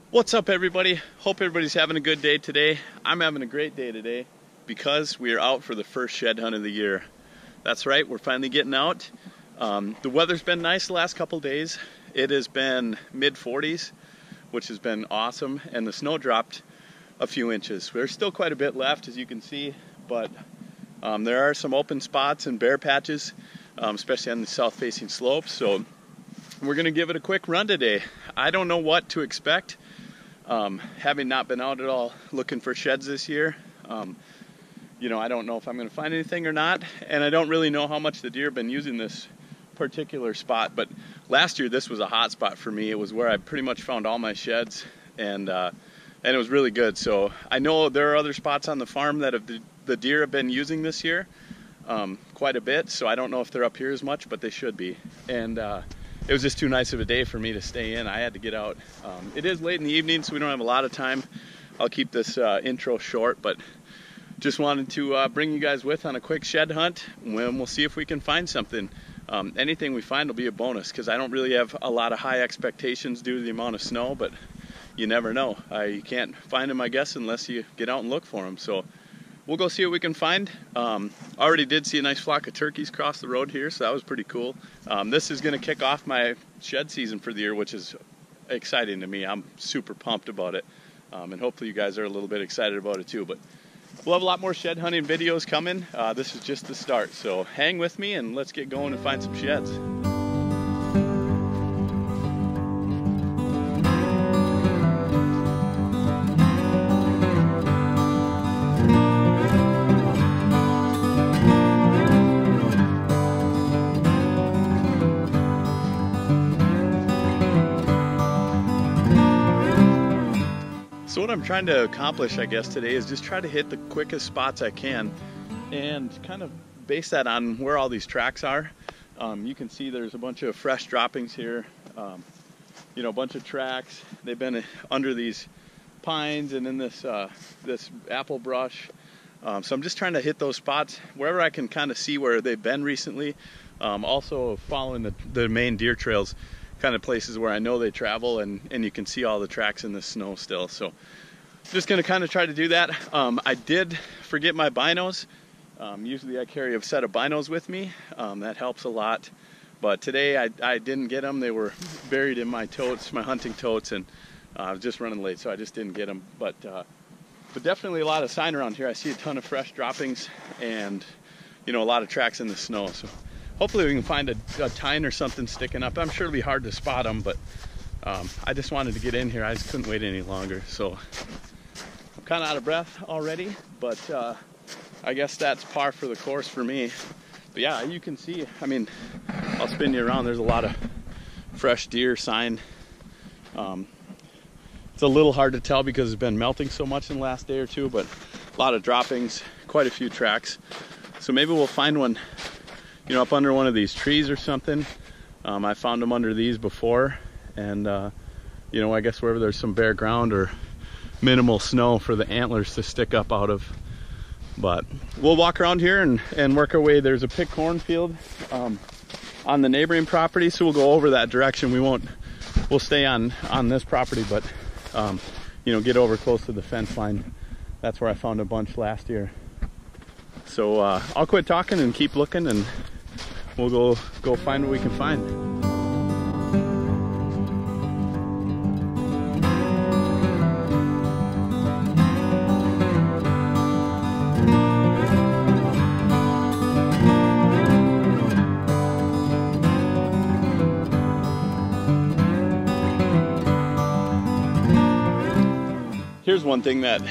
What's up, everybody? Hope everybody's having a good day today. I'm having a great day today because we are out for the first shed hunt of the year. That's right, we're finally getting out. The weather's been nice the last couple days. It has been mid-40s, which has been awesome, and the snow dropped a few inches. There's still quite a bit left, as you can see, but there are some open spots and bare patches, especially on the south-facing slopes. So we're gonna give it a quick run today. I don't know what to expect. Having not been out at all looking for sheds this year, I don't know if I'm going to find anything or not, and I don't really know how much the deer have been using this particular spot. But last year this was a hot spot for me. It was where I pretty much found all my sheds, and it was really good. So I know there are other spots on the farm that the deer have been using this year quite a bit. So I don't know if they're up here as much, but they should be. And it was just too nice of a day for me to stay in. I had to get out. It is late in the evening, so we don't have a lot of time. I'll keep this intro short, but just wanted to bring you guys with on a quick shed hunt. We'll see if we can find something. Anything we find will be a bonus, because I don't really have a lot of high expectations due to the amount of snow, but you never know. You can't find them, I guess, unless you get out and look for them. So we'll go see what we can find. Already did see a nice flock of turkeys cross the road here, so that was pretty cool. This is going to kick off my shed season for the year, which is exciting to me. I'm super pumped about it, and hopefully you guys are a little bit excited about it too. But we'll have a lot more shed hunting videos coming. This is just the start, so hang with me and let's get going and find some sheds. So what I'm trying to accomplish, I guess, today is just try to hit the quickest spots I can and kind of base that on where all these tracks are. You can see there's a bunch of fresh droppings here, a bunch of tracks. They've been under these pines and in this apple brush. So I'm just trying to hit those spots wherever I can kind of see where they've been recently. Also following the main deer trails, kind of places where I know they travel, and you can see all the tracks in the snow still. So just going to kind of try to do that. I did forget my binos. Usually I carry a set of binos with me. That helps a lot. But today I didn't get them. They were buried in my totes, my hunting totes, and I was just running late, so I just didn't get them. But definitely a lot of sign around here. I see a ton of fresh droppings and a lot of tracks in the snow. So hopefully we can find a tine or something sticking up. I'm sure it'll be hard to spot them, but I just wanted to get in here. I just couldn't wait any longer. So I'm kind of out of breath already, but I guess that's par for the course for me. But yeah, you can see, I'll spin you around. There's a lot of fresh deer sign. It's a little hard to tell because it's been melting so much in the last day or two, but a lot of droppings, quite a few tracks. So maybe we'll find one up under one of these trees or something. I found them under these before, and I guess wherever there's some bare ground or minimal snow for the antlers to stick up out of. But we'll walk around here and work our way. There's a pick cornfield on the neighboring property, so we'll go over that direction. We'll stay on this property, but get over close to the fence line. That's where I found a bunch last year. So I'll quit talking and keep looking, and we'll go find what we can find. Here's one thing that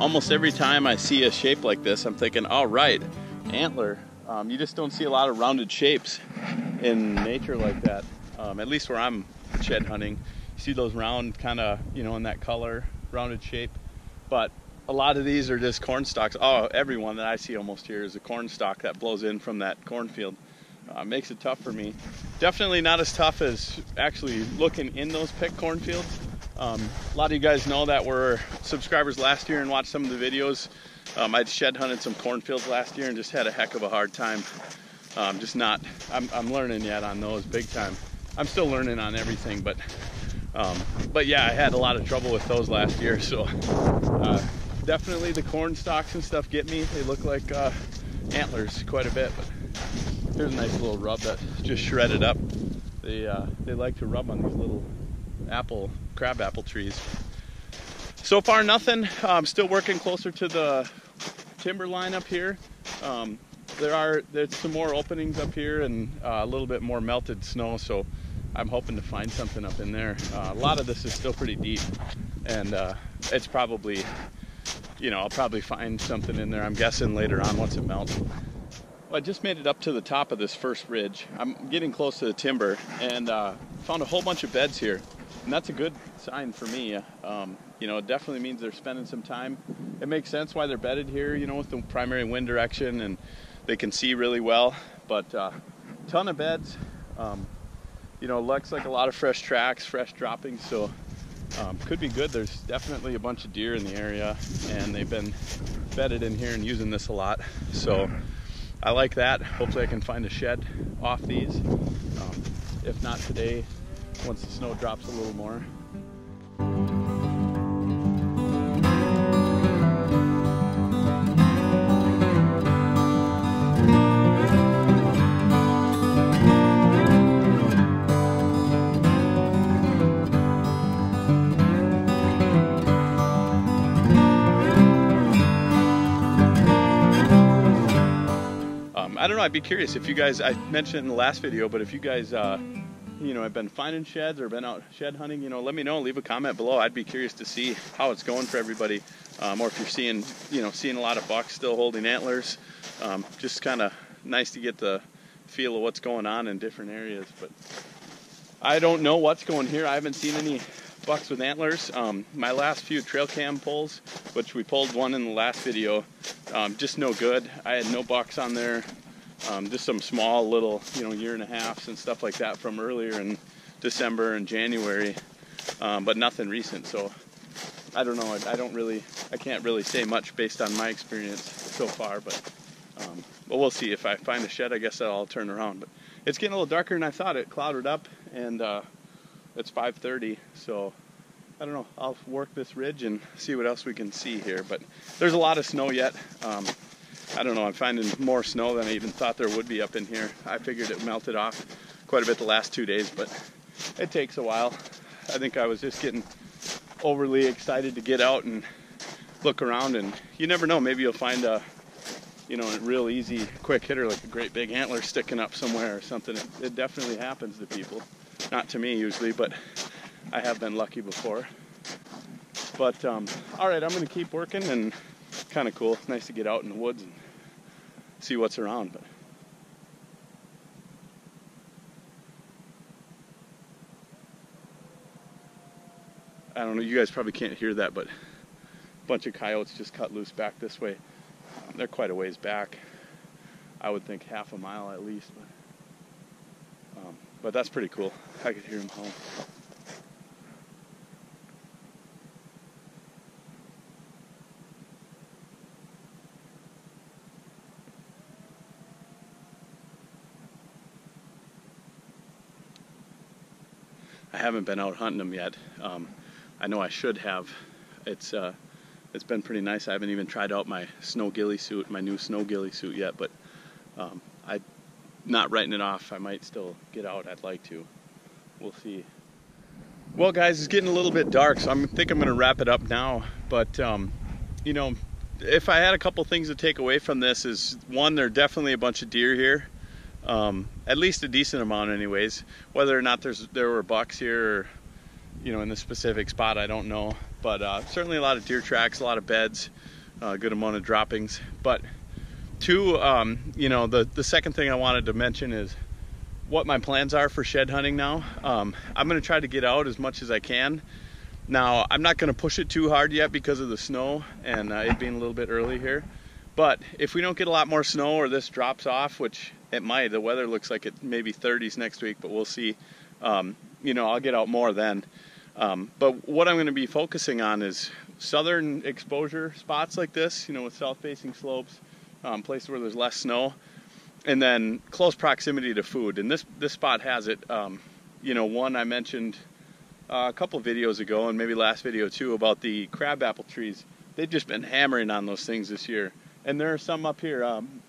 almost every time I see a shape like this, I'm thinking, all right, antler. You just don't see a lot of rounded shapes in nature like that, at least where I'm shed hunting. You see those round kind of, in that color, rounded shape. But a lot of these are just corn stalks. Oh, every one that I see almost here is a corn stalk that blows in from that cornfield. Makes it tough for me. Definitely not as tough as actually looking in those pick cornfields. A lot of you guys know that were subscribers last year and watched some of the videos. I shed hunted some cornfields last year and just had a heck of a hard time. I'm learning yet on those big time. I'm still learning on everything, but But yeah, I had a lot of trouble with those last year, so definitely the corn stalks and stuff get me. They look like antlers quite a bit, but here's a nice little rub that just shredded up. They like to rub on these little crab apple trees. So far nothing. I'm still working closer to the timber line up here. There's some more openings up here and a little bit more melted snow, so I'm hoping to find something up in there. A lot of this is still pretty deep, and it's probably, I'll probably find something in there, I'm guessing, later on once it melts. Well, I just made it up to the top of this first ridge. I'm getting close to the timber and found a whole bunch of beds here, and that's a good sign for me. It definitely means they're spending some time. It makes sense why they're bedded here, with the primary wind direction, and they can see really well. But ton of beds. Looks like a lot of fresh tracks, fresh droppings, so could be good. There's definitely a bunch of deer in the area, and they've been bedded in here and using this a lot. So I like that. Hopefully I can find a shed off these. If not today, once the snow drops a little more. I don't know, I'd be curious if you guys, I mentioned in the last video, but if you guys, have been finding sheds or been out shed hunting, let me know, leave a comment below. I'd be curious to see how it's going for everybody, or if you're seeing a lot of bucks still holding antlers. Just kind of nice to get the feel of what's going on in different areas. But I don't know what's going here. I haven't seen any bucks with antlers. My last few trail cam pulls, which we pulled one in the last video, just no good. I had no bucks on there. Just some small little, year and a halves and stuff like that from earlier in December and January, but nothing recent. So I don't know. I can't really say much based on my experience so far, but we'll see. If I find a shed, I guess I'll turn around. But it's getting a little darker than I thought. It clouded up, and it's 5:30, so I don't know. I'll work this ridge and see what else we can see here. But there's a lot of snow yet. I don't know, I'm finding more snow than I even thought there would be up in here. I figured it melted off quite a bit the last 2 days, but it takes a while. I think I was just getting overly excited to get out and look around, and you never know, maybe you'll find a real easy, quick hitter, like a great big antler sticking up somewhere or something. It definitely happens to people. Not to me usually, but I have been lucky before. But, all right, I'm going to keep working, and kind of cool. Nice to get out in the woods and see what's around. But I don't know, you guys probably can't hear that, but a bunch of coyotes just cut loose back this way. They're quite a ways back. I would think half a mile at least, but that's pretty cool. I could hear them howl. I haven't been out hunting them yet. I know I should have. It's been pretty nice. I haven't even tried out my snow ghillie suit, my new snow ghillie suit yet, but I'm not writing it off. I might still get out. I'd like to. We'll see. Well, guys, it's getting a little bit dark, so I think I'm going to wrap it up now. But if I had a couple things to take away from this, is one, there are definitely a bunch of deer here. At least a decent amount anyways. Whether or not there were bucks here or, in this specific spot, I don't know. But certainly a lot of deer tracks, a lot of beds, a good amount of droppings. But two, the second thing I wanted to mention is what my plans are for shed hunting now. I'm going to try to get out as much as I can. Now, I'm not going to push it too hard yet because of the snow and it being a little bit early here. But if we don't get a lot more snow or this drops off, which it might, the weather looks like it may be 30s next week, but we'll see. I'll get out more then. But what I'm going to be focusing on is southern exposure spots like this, with south-facing slopes, places where there's less snow, and then close proximity to food. And this spot has it. One I mentioned a couple videos ago, and maybe last video too, about the crabapple trees. They've just been hammering on those things this year. And there are some up here,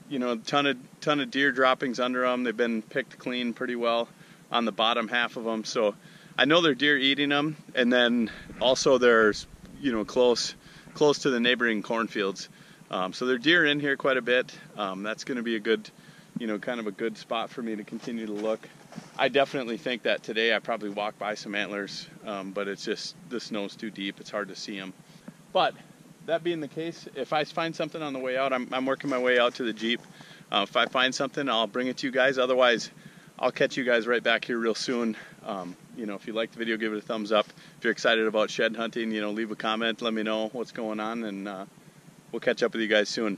you know, ton of deer droppings under them. They've been picked clean pretty well on the bottom half of them. So I know they're deer eating them. And then also there's, you know, close to the neighboring cornfields. So there are deer in here quite a bit. That's going to be a good, you know, kind of a good spot for me to continue to look. I definitely think that today I probably walk by some antlers, but it's just, the snow's too deep. It's hard to see them. But that being the case, if I find something on the way out, I'm working my way out to the Jeep. If I find something, I'll bring it to you guys. Otherwise, I'll catch you guys right back here real soon. You know, if you liked the video, give it a thumbs up. If you're excited about shed hunting, you know, leave a comment. Let me know what's going on, and we'll catch up with you guys soon.